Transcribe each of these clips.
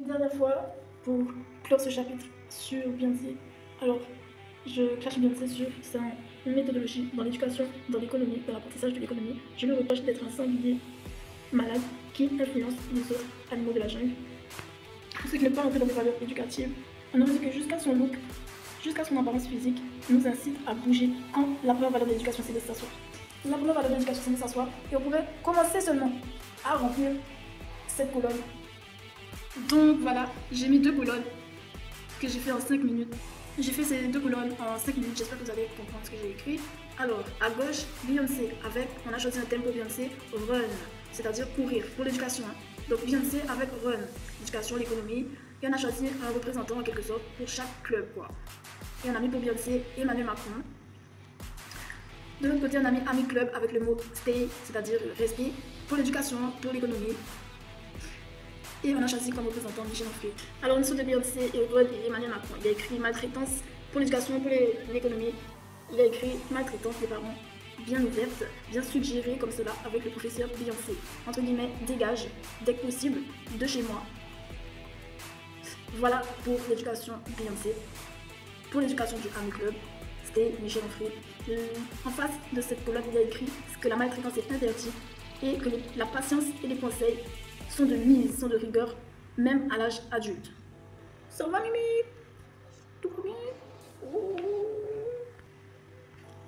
Une dernière fois, pour clore ce chapitre sur Beyoncé, alors je crache Beyoncé sur sa méthodologie dans l'éducation, dans l'économie, dans l'apprentissage de l'économie. Je lui reproche d'être un singulier malade qui influence les autres animaux de la jungle. Pour ce qui n'est pas rentrer dans des valeurs éducatives, on aurait dit que jusqu'à son look, jusqu'à son apparence physique, nous incite à bouger quand la première valeur de l'éducation c'est de s'asseoir. La première valeur de l'éducation c'est de s'asseoir et on pourrait commencer seulement à remplir cette colonne. Donc voilà, j'ai mis 2 colonnes que j'ai fait en 5 minutes. J'ai fait ces 2 colonnes en 5 minutes, j'espère que vous allez comprendre ce que j'ai écrit. Alors, à gauche, Beyoncé, avec, on a choisi un thème pour Beyoncé, run, c'est-à-dire courir, pour l'éducation. Hein. Donc Beyoncé avec run, l'éducation, l'économie, et on a choisi un représentant en quelque sorte pour chaque club, quoi. Et on a mis pour Beyoncé Emmanuel Macron. De l'autre côté, on a mis Ami Club avec le mot stay, c'est-à-dire respect, pour l'éducation, pour l'économie. Et on a choisi comme représentant Michel Onfray. Alors, en dessous de Beyoncé et Run et Emmanuel Macron, il a écrit maltraitance pour l'éducation, pour l'économie. Il a écrit maltraitance des parents, bien ouverte, bien suggérée comme cela avec le professeur Beyoncé. Entre guillemets, dégage, dès que possible, de chez moi. Voilà pour l'éducation Beyoncé. Pour l'éducation du Army Club, c'était Michel Onfray. En face de cette colonne, il a écrit que la maltraitance est interdite et que la patience et les conseils sont de mise, sont de rigueur, même à l'âge adulte. Ça va, Mimi? Tout va bien? Oh.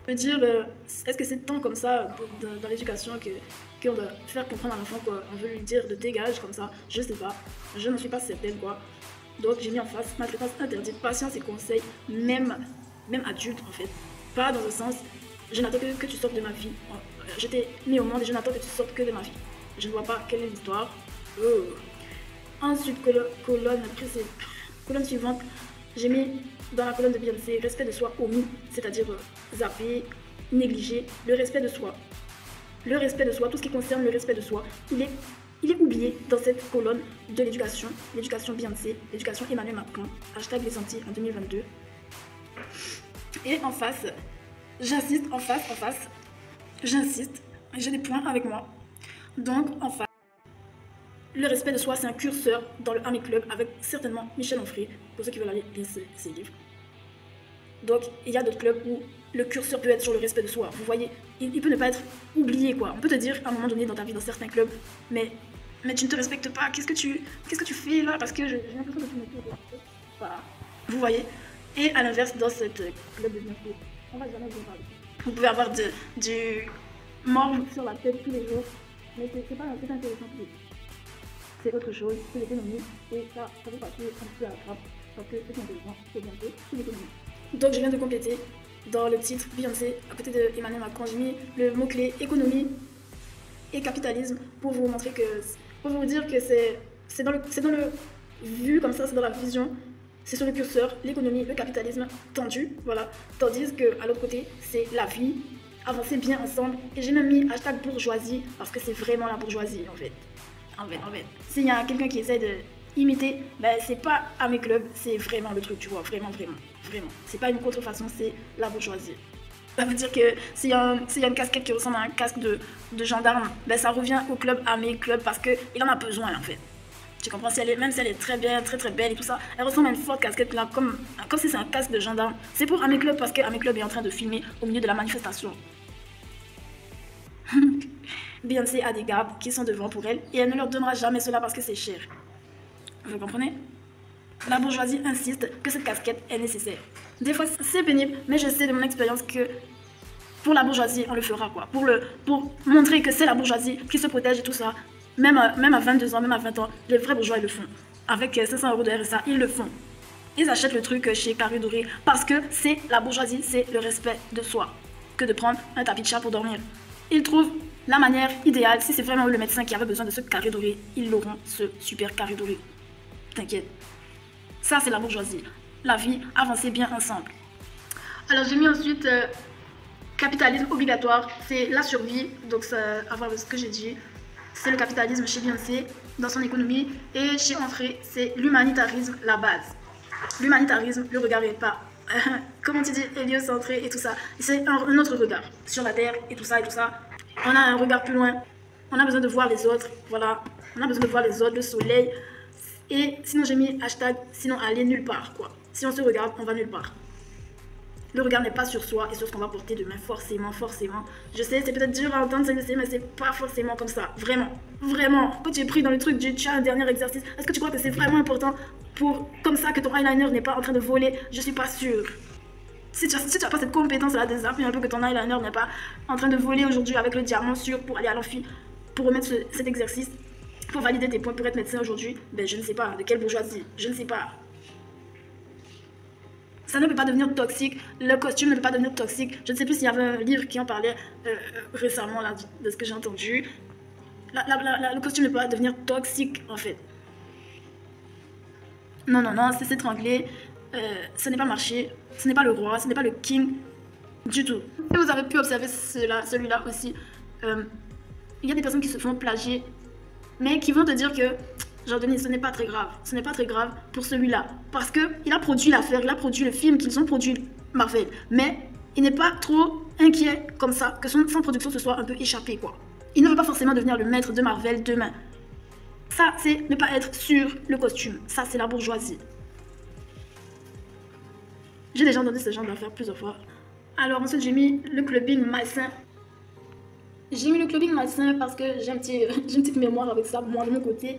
Je veux dire, est-ce que c'est tant comme ça dans l'éducation qu'on doit faire comprendre à l'enfant qu'on veut lui dire de dégage comme ça? Je sais pas, je n'en suis pas certaine quoi. Donc j'ai mis en face maltraitance interdite, patience et conseils, même adulte en fait. Pas dans le sens, je n'attends que tu sortes de ma vie. J'étais née au monde et je n'attends que tu sortes que de ma vie. Je ne vois pas quelle est l'histoire. Ensuite, colonne suivante, j'ai mis dans la colonne de Beyoncé respect de soi omis, c'est-à-dire zappé, négligé, le respect de soi. Le respect de soi, tout ce qui concerne le respect de soi, il est oublié dans cette colonne de l'éducation Beyoncé, l'éducation Emmanuel Macron, hashtag les Antilles en 2022. Et en face, j'insiste, j'insiste, j'ai des points avec moi. Donc en face, le respect de soi, c'est un curseur dans le Army Club avec certainement Michel Onfray, pour ceux qui veulent aller lire ses livres. Donc, il y a d'autres clubs où le curseur peut être sur le respect de soi. Vous voyez, il peut ne pas être oublié, quoi. On peut te dire à un moment donné dans ta vie, dans certains clubs, mais tu ne te respectes pas. Qu'est-ce que tu fais là? Parce que j'ai l'impression que tu me fais. Voilà. Vous voyez. Et à l'inverse, dans cette club de bienfait, on va jamais vous parler. Vous pouvez avoir du morve sur la tête tous les jours, mais c'est pas intéressant pour vous. C'est autre chose, c'est l'économie, et ça peut passer un peu à la trappe, parce que c'est intéressant, c'est bientôt, c'est l'économie. Donc je viens de compléter dans le titre Beyoncé, à côté de Emmanuel Macron, j'ai mis le mot-clé économie et capitalisme pour vous montrer que, pour vous dire que c'est dans le vu comme ça, c'est dans la vision, c'est sur le curseur, l'économie, le capitalisme tendu, voilà, tandis qu'à l'autre côté, c'est la vie, avancer bien ensemble, et j'ai même mis hashtag bourgeoisie, parce que c'est vraiment la bourgeoisie en fait. En fait. S'il y a quelqu'un qui essaie d'imiter, ben c'est pas à mes clubs, c'est vraiment le truc, tu vois, vraiment. C'est pas une contrefaçon, c'est la bourgeoisie. Ça veut dire que s'il y a une casquette qui ressemble à un casque de gendarme, ben ça revient au club, à mes clubs, parce qu'il en a besoin en fait. Tu comprends, même si elle est très bien, très belle et tout ça, elle ressemble à une forte casquette là, comme si c'est un casque de gendarme. C'est pour Army Club parce que Army Club est en train de filmer au milieu de la manifestation. Beyoncé a des gardes qui sont devant pour elle et elle ne leur donnera jamais cela parce que c'est cher. Vous comprenez? La bourgeoisie insiste que cette casquette est nécessaire. Des fois c'est pénible, mais je sais de mon expérience que pour la bourgeoisie on le fera quoi. Pour montrer que c'est la bourgeoisie qui se protège et tout ça. Même à 22 ans, même à 20 ans, les vrais bourgeois ils le font. Avec 500 € de RSA, ils le font. Ils achètent le truc chez Carré Doré parce que c'est la bourgeoisie, c'est le respect de soi que de prendre un tapis de chat pour dormir. Ils trouvent la manière idéale, si c'est vraiment le médecin qui avait besoin de ce carré doré, ils l'auront, ce super carré doré. T'inquiète. Ça, c'est la bourgeoisie. La vie, avancer bien ensemble. Alors, j'ai mis ensuite capitalisme obligatoire, c'est la survie. Donc, ça, à voir ce que j'ai dit. C'est le capitalisme chez Beyoncé, dans son économie. Et chez Onfray, c'est l'humanitarisme, la base. L'humanitarisme, le regard est pas comment tu dis, héliocentré et tout ça. C'est un autre regard sur la Terre et tout ça. On a un regard plus loin. On a besoin de voir les autres, voilà. On a besoin de voir les autres, le soleil. Et sinon, j'ai mis hashtag sinon aller nulle part, quoi. Si on se regarde, on va nulle part. Le regard n'est pas sur soi et sur ce qu'on va porter demain, forcément, forcément. Je sais, c'est peut-être dur à entendre, mais c'est pas forcément comme ça. Vraiment, vraiment. Quand tu es pris dans le truc tu as un dernier exercice, est-ce que tu crois que c'est vraiment important pour, comme ça, que ton eyeliner n'est pas en train de voler? Je suis pas sûre. Si tu n'as pas cette compétence-là, désappuie un peu que ton eyeliner n'est pas en train de voler aujourd'hui avec le diamant sûr pour aller à l'amphi, pour remettre cet exercice, pour valider tes points, pour être médecin aujourd'hui, ben je ne sais pas. De quelle bourgeoisie? Je ne sais pas. Ça ne peut pas devenir toxique, le costume ne peut pas devenir toxique. Je ne sais plus s'il y avait un livre qui en parlait récemment, là, de ce que j'ai entendu. Le costume ne peut pas devenir toxique, en fait. Non, non, non, c'est s'étrangler. Ce n'est pas le marché, ce n'est pas le roi, ce n'est pas le king du tout. Si vous avez pu observer celui-là aussi, il y a des personnes qui se font plagier, mais qui vont te dire que, Jean-Denis, ce n'est pas très grave. Ce n'est pas très grave pour celui-là. Parce qu'il a produit l'affaire, il a produit le film qu'ils ont produit, Marvel. Mais il n'est pas trop inquiet comme ça, que son production se soit un peu échappée, quoi. Il ne veut pas forcément devenir le maître de Marvel demain. Ça, c'est ne pas être sur le costume. Ça, c'est la bourgeoisie. J'ai déjà entendu ce genre d'affaires plusieurs fois. Alors ensuite, j'ai mis le clubbing malsain. J'ai mis le clubbing malsain parce que j'ai une petite mémoire avec ça, moi de mon côté.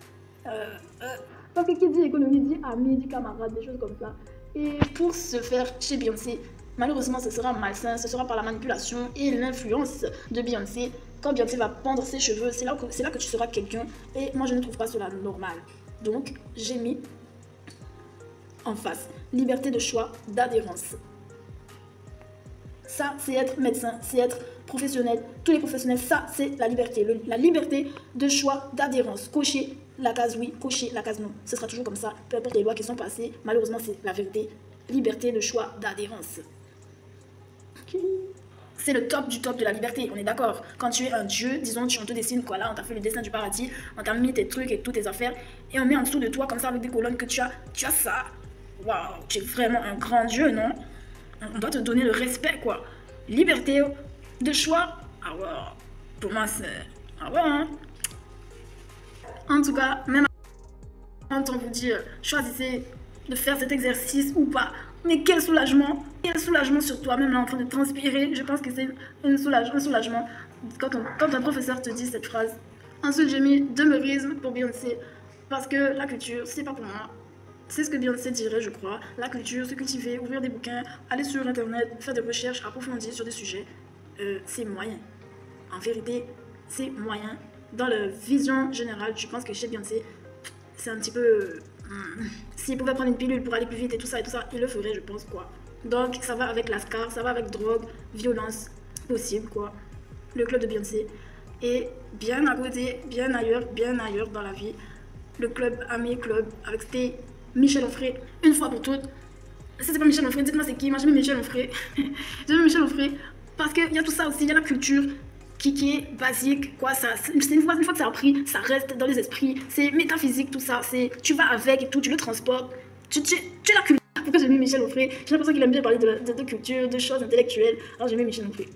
Parce que qui dit économie dit amis, dit camarades, des choses comme ça. Et pour se faire chez Beyoncé, malheureusement ce sera malsain, ce sera par la manipulation et l'influence de Beyoncé. Quand Beyoncé va pendre ses cheveux, c'est là que tu seras quelqu'un. Et moi je ne trouve pas cela normal. Donc j'ai mis en face liberté de choix, d'adhérence. Ça, c'est être médecin, c'est être professionnel. Tous les professionnels, ça, c'est la liberté. La liberté de choix, d'adhérence. Cocher la case oui, cocher la case non. Ce sera toujours comme ça, peu importe les lois qui sont passées. Malheureusement, c'est la vérité. Liberté de choix, d'adhérence. C'est le top du top de la liberté, on est d'accord. Quand tu es un dieu, disons, on te dessine quoi là, on t'a fait le dessin du paradis, on t'a mis tes trucs et toutes tes affaires, et on met en dessous de toi, comme ça, avec des colonnes que tu as ça. Waouh, tu es vraiment un grand dieu, non? On doit te donner le respect, quoi. Liberté de choix. Ah ouais, pour moi, c'est... Ah ouais, hein. En tout cas, même quand on vous dit choisissez de faire cet exercice ou pas, mais quel soulagement sur toi, même là en train de transpirer. Je pense que c'est un soulagement quand un professeur te dit cette phrase. Ensuite, j'ai mis demeurisme pour Beyoncé, parce que la culture, c'est pas pour moi. C'est ce que Beyoncé dirait, je crois. La culture, se cultiver, ouvrir des bouquins, aller sur internet, faire des recherches approfondies sur des sujets, c'est moyen. En vérité, c'est moyen. Dans la vision générale, je pense que chez Beyoncé, c'est un petit peu... S'il pouvait prendre une pilule pour aller plus vite et tout ça, il le ferait, je pense, quoi. Donc, ça va avec l'ascar, ça va avec drogue, violence, possible, quoi. Le club de Beyoncé. Et bien à côté, bien ailleurs dans la vie, le club Ami Club, avec c'était Michel Onfray, une fois pour toutes. Si c'est pas Michel Onfray, dites-moi c'est qui. Moi, j'aime Michel Onfray. J'aime Michel Onfray parce qu'il y a tout ça aussi, il y a la culture qui est basique, quoi. Une fois que ça a pris, ça reste dans les esprits. C'est métaphysique, tout ça. Tu vas avec et tout, tu le transportes. Tu es la culture. Pourquoi j'ai mis Michel Onfray? J'ai l'impression qu'il aime bien parler de culture, de choses intellectuelles. Alors j'ai mis Michel Onfray.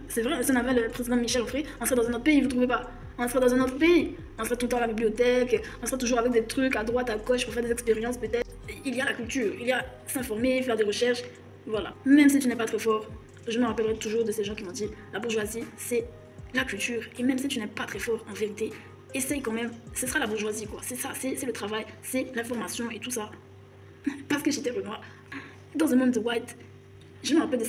C'est vrai, si on avait le président Michel Onfray, on serait dans un autre pays, vous trouvez pas? On serait dans un autre pays. On serait tout le temps à la bibliothèque, on serait toujours avec des trucs à droite, à gauche pour faire des expériences peut-être. Il y a la culture, il y a s'informer, faire des recherches, voilà. Même si tu n'es pas très fort, je me rappellerai toujours de ces gens qui m'ont dit la bourgeoisie, c'est la culture. Et même si tu n'es pas très fort en vérité, essaye quand même, ce sera la bourgeoisie quoi. C'est ça, c'est le travail, c'est l'information et tout ça. Parce que j'étais Renoir. Dans un monde de white, je me rappelle de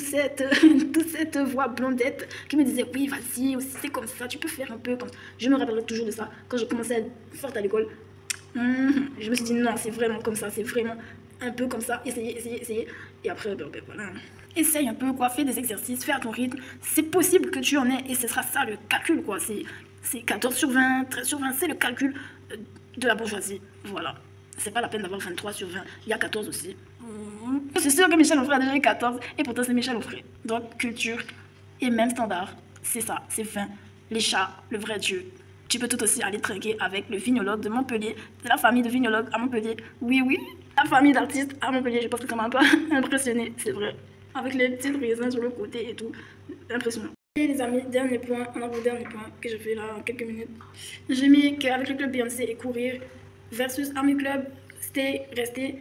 cette voix blondette qui me disait oui vas-y, aussi c'est comme ça, tu peux faire un peu comme ça. Je me rappellerai toujours de ça quand je commençais à être forte à l'école. Je me suis dit non, c'est vraiment comme ça, c'est vraiment un peu comme ça, essayez. Et après, ben voilà. Essaye un peu quoi, fais des exercices, fais à ton rythme. C'est possible que tu en aies et ce sera ça le calcul quoi. C'est 14 sur 20, 13 sur 20, c'est le calcul de la bourgeoisie. Voilà. C'est pas la peine d'avoir 23 sur 20, il y a 14 aussi. C'est sûr que Michel Onfray a déjà eu 14 et pourtant c'est Michel Onfray. Donc culture et même standard, c'est ça, c'est 20. Les chats, le vrai Dieu. Tu peux tout aussi aller trinquer avec le vignologue de Montpellier, de la famille de vignologues à Montpellier. Oui, la famille d'artistes à Montpellier, je pense que ça m'a un peu impressionné, c'est vrai. Avec les petits raisins sur le côté et tout, impressionnant. Et les amis, dernier point, on a le dernier point que je fais là en quelques minutes. J'ai mis qu'avec le club Beyoncé et courir versus Army Club, rester,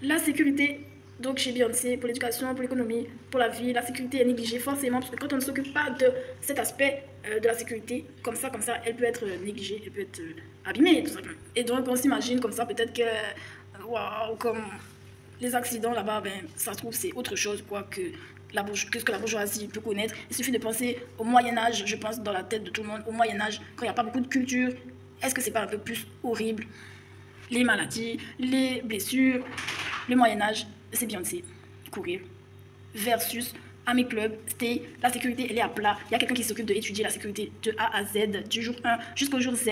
la sécurité, donc chez Beyoncé, pour l'éducation, pour l'économie, pour la vie, la sécurité est négligée forcément, parce que quand on ne s'occupe pas de cet aspect de la sécurité, comme ça, elle peut être négligée, elle peut être abîmée, tout simplement. Et donc on s'imagine comme ça, peut-être que, waouh, comme les accidents là-bas, ben, ça se trouve c'est autre chose quoi que ce que la bourgeoisie peut connaître. Il suffit de penser au Moyen-Âge, je pense dans la tête de tout le monde, au Moyen-Âge, quand il n'y a pas beaucoup de culture, est-ce que c'est pas un peu plus horrible? Les maladies, les blessures, le Moyen-Âge, c'est Beyoncé, courir, versus Army Club, la sécurité elle est à plat, il y a quelqu'un qui s'occupe d'étudier la sécurité de A à Z, du jour 1 jusqu'au jour Z,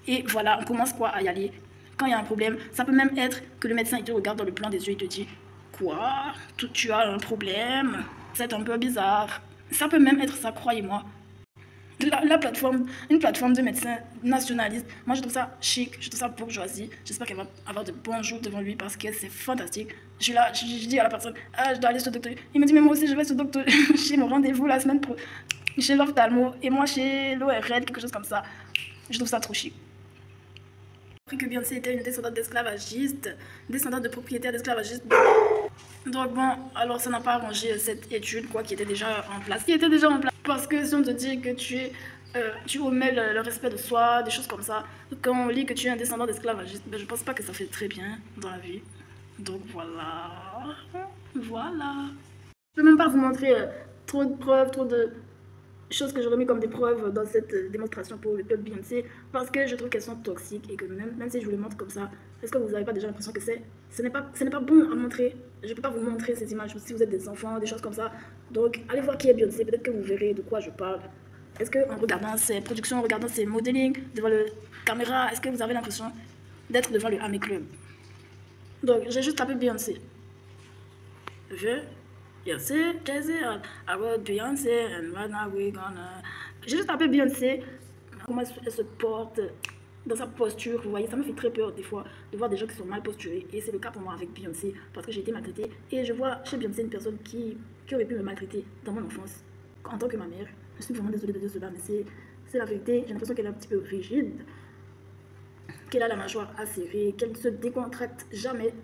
et voilà, on commence quoi à y aller. Quand il y a un problème, ça peut même être que le médecin il te regarde dans le blanc des yeux et te dit quoi, tu as un problème, c'est un peu bizarre. Ça peut même être ça, croyez-moi. Une plateforme de médecins nationalistes, moi je trouve ça chic, je trouve ça bourgeoisie. J'espère qu'elle va avoir de bons jours devant lui parce que c'est fantastique. Je dis à la personne, ah, je dois aller chez le docteur. Il me dit, mais moi aussi je vais chez le docteur, chez mon rendez-vous la semaine pro, chez l'ophtalmo et moi chez l'ORL, quelque chose comme ça. Je trouve ça trop chic. J'ai appris que Beyoncé était une descendante d'esclavagistes, descendante de propriétaires d'esclavagistes. Donc bon, alors ça n'a pas arrangé cette étude quoi, qui était déjà en place. Parce que si on te dit que tu omets le respect de soi, des choses comme ça, quand on lit que tu es un descendant d'esclavagistes, ben, je pense pas que ça fait très bien dans la vie. Donc voilà. Voilà. Je peux même pas vous montrer trop de preuves, trop de choses que j'aurais mis comme des preuves dans cette démonstration pour le club Beyoncé parce que je trouve qu'elles sont toxiques et que même si je vous les montre comme ça, est-ce que vous n'avez pas déjà l'impression que ce n'est pas bon à montrer? Je ne peux pas vous montrer ces images si vous êtes des enfants, des choses comme ça. Donc allez voir qui est Beyoncé, peut-être que vous verrez de quoi je parle. Est-ce qu'en regardant ses productions, en regardant ses modeling devant la caméra, est-ce que vous avez l'impression d'être devant le Army Club? Donc j'ai juste tapé Beyoncé. Beyoncé, Jay-Z, I wrote Beyoncé, and right now we're gonna... J'ai juste appelé Beyoncé, comment elle se porte, dans sa posture, vous voyez, ça me fait très peur des fois de voir des gens qui sont mal posturés, et c'est le cas pour moi avec Beyoncé, parce que j'ai été maltraitée, et je vois chez Beyoncé une personne qui aurait pu me maltraiter dans mon enfance, en tant que ma mère. Je suis vraiment désolée de dire cela, mais c'est la vérité, j'ai l'impression qu'elle est un petit peu rigide, qu'elle a la mâchoire acérée, qu'elle ne se décontracte jamais,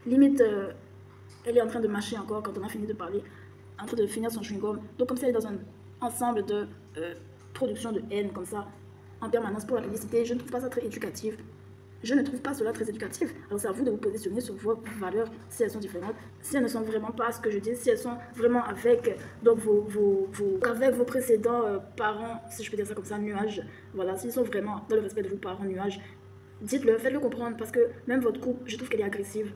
limite... elle est en train de mâcher encore quand on a fini de parler, en train de finir son chewing-gum. Donc comme ça, elle est dans un ensemble de production de haine comme ça, en permanence pour la publicité. Je ne trouve pas ça très éducatif. Je ne trouve pas cela très éducatif. Alors c'est à vous de vous positionner sur vos valeurs, si elles sont différentes, si elles ne sont vraiment pas ce que je dis, si elles sont vraiment avec donc avec vos précédents parents, si je peux dire ça comme ça, nuages. Voilà, s'ils sont vraiment dans le respect de vos parents nuages, dites-le, faites-le comprendre parce que même votre couple, je trouve qu'elle est agressive.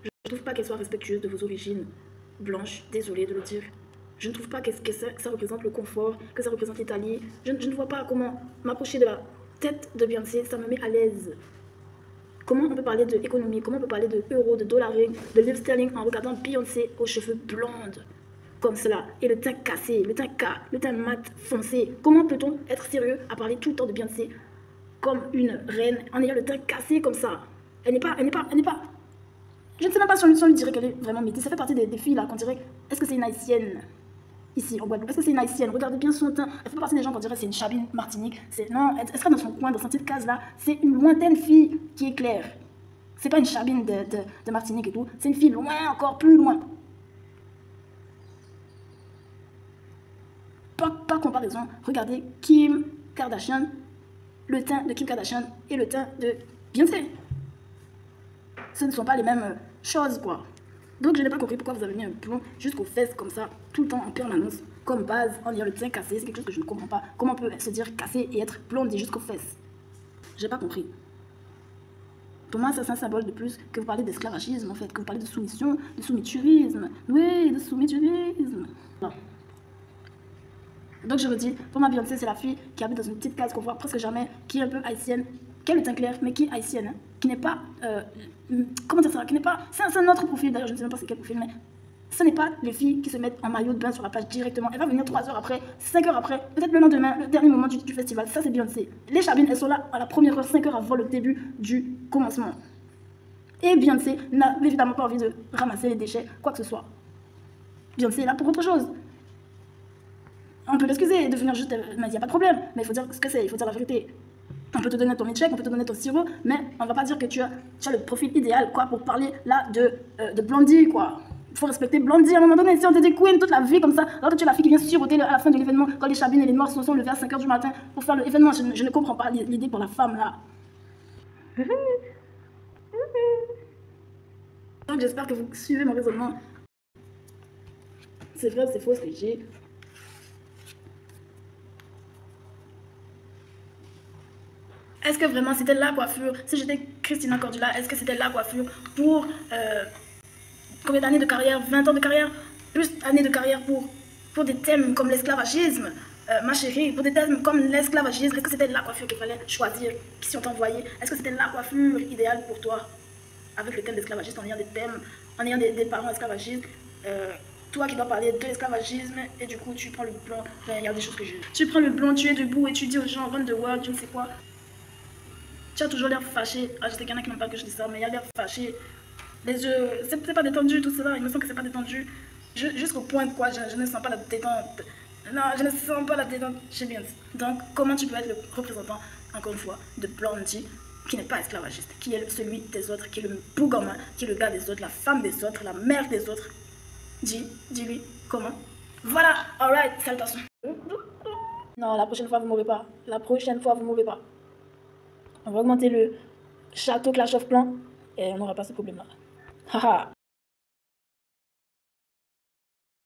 Je ne trouve pas qu'elle soit respectueuse de vos origines blanches, désolée de le dire. Je ne trouve pas que ça représente le confort, que ça représente l'Italie. Je ne vois pas comment m'approcher de la tête de Beyoncé, ça me met à l'aise. Comment on peut parler d'économie, comment on peut parler de euros, de dollaring, de livre sterling en regardant Beyoncé aux cheveux blondes comme cela, et le teint cassé, le teint mat foncé. Comment peut-on être sérieux à parler tout le temps de Beyoncé comme une reine en ayant le teint cassé comme ça? Elle n'est pas... Je ne sais même pas si on lui dirait qu'elle est vraiment métisse. Ça fait partie des filles là qu'on dirait, est-ce que c'est une haïtienne ici en Guadeloupe? Est-ce que c'est une haïtienne? Regardez bien son teint. Elle fait partie des gens qu'on dirait c'est une Chabine Martinique. Non, elle serait dans son coin, dans sa petite case là. C'est une lointaine fille qui est claire. C'est pas une Chabine de Martinique et tout. C'est une fille loin, encore plus loin. Par comparaison, regardez Kim Kardashian, le teint de Kim Kardashian et le teint de Beyoncé. Ce ne sont pas les mêmes choses, quoi. Donc, je n'ai pas compris pourquoi vous avez mis un plomb jusqu'aux fesses, comme ça, tout le temps en permanence, comme base, en ayant le teint cassé. C'est quelque chose que je ne comprends pas. Comment on peut se dire cassé et être blondé jusqu'aux fesses? J'ai pas compris. Pour moi, ça, c'est un symbole de plus que vous parlez d'esclavagisme, en fait, que vous parlez de soumission, de soumiturisme. Oui, de soumiturisme. Non. Donc, je redis, pour ma Beyoncé, c'est la fille qui habite dans une petite case qu'on voit presque jamais, qui est un peu haïtienne, qui a le teint clair, mais qui est haïtienne, hein, qui n'est pas... comment dire ça? Qui n'est pas... C'est un autre profil, d'ailleurs, je ne sais même pas c'est quel profil, mais ce n'est pas les filles qui se mettent en maillot de bain sur la plage directement. Elle va venir 3 heures après, 5 heures après, peut-être le lendemain, le dernier moment du festival. Ça, c'est Beyoncé. Les Chabines, elles sont là à la première heure, 5 heures avant le début du commencement. Et Beyoncé n'a évidemment pas envie de ramasser les déchets, quoi que ce soit. Beyoncé est là pour autre chose. on peut l'excuser et devenir juste, mais il n'y a pas de problème. Mais il faut dire ce que c'est, il faut dire la vérité. On peut te donner ton milkshake, on peut te donner ton sirop, mais on va pas dire que tu as le profil idéal, quoi, pour parler là de Blondie, quoi. Il faut respecter Blondie à un moment donné. Si on te dit queen toute la vie comme ça, alors que tu es la fille qui vient siroter à la fin de l'événement, quand les chabines et les noirs sont levés à 5h du matin pour faire l'événement, je ne comprends pas l'idée pour la femme, là. Donc j'espère que vous suivez mon raisonnement. C'est vrai, c'est faux ce que j'ai. Est-ce que vraiment c'était la coiffure? Si j'étais Christina Cordula, est-ce que c'était la coiffure pour combien d'années de carrière? 20 ans de carrière? Plus d'années de carrière pour des thèmes comme l'esclavagisme, ma chérie, pour des thèmes comme l'esclavagisme, est-ce que c'était la coiffure qu'il fallait choisir, qui sont envoyés? Est-ce que c'était la coiffure idéale pour toi? Avec le thème d'esclavagisme, en ayant des thèmes, en ayant des parents esclavagistes, toi qui dois parler de l'esclavagisme, et du coup tu prends le blond, il y a des choses que je... Tu prends le blond, tu es debout et tu dis aux gens, run the world, je ne sais quoi. Tu as toujours l'air fâché. Ah, je sais qu'il y en a qui n'aiment pas que je dise ça, mais il y a l'air fâché. Les yeux, c'est pas détendu tout cela, il me semble que c'est pas détendu. Jusqu'au point de quoi je ne sens pas la détente. Non, je ne sens pas la détente chez Beyoncé. Donc, comment tu peux être le représentant, encore une fois, de Blondie, qui n'est pas esclavagiste, qui est celui des autres, qui est le bougamin, qui est le gars des autres, la femme des autres, la mère des autres. Dis-lui comment. Voilà, alright, salutations. Non, la prochaine fois, vous m'aurez pas. La prochaine fois, vous m'aurez pas. On va augmenter le château Clash of Clans et on n'aura pas ce problème-là. Haha.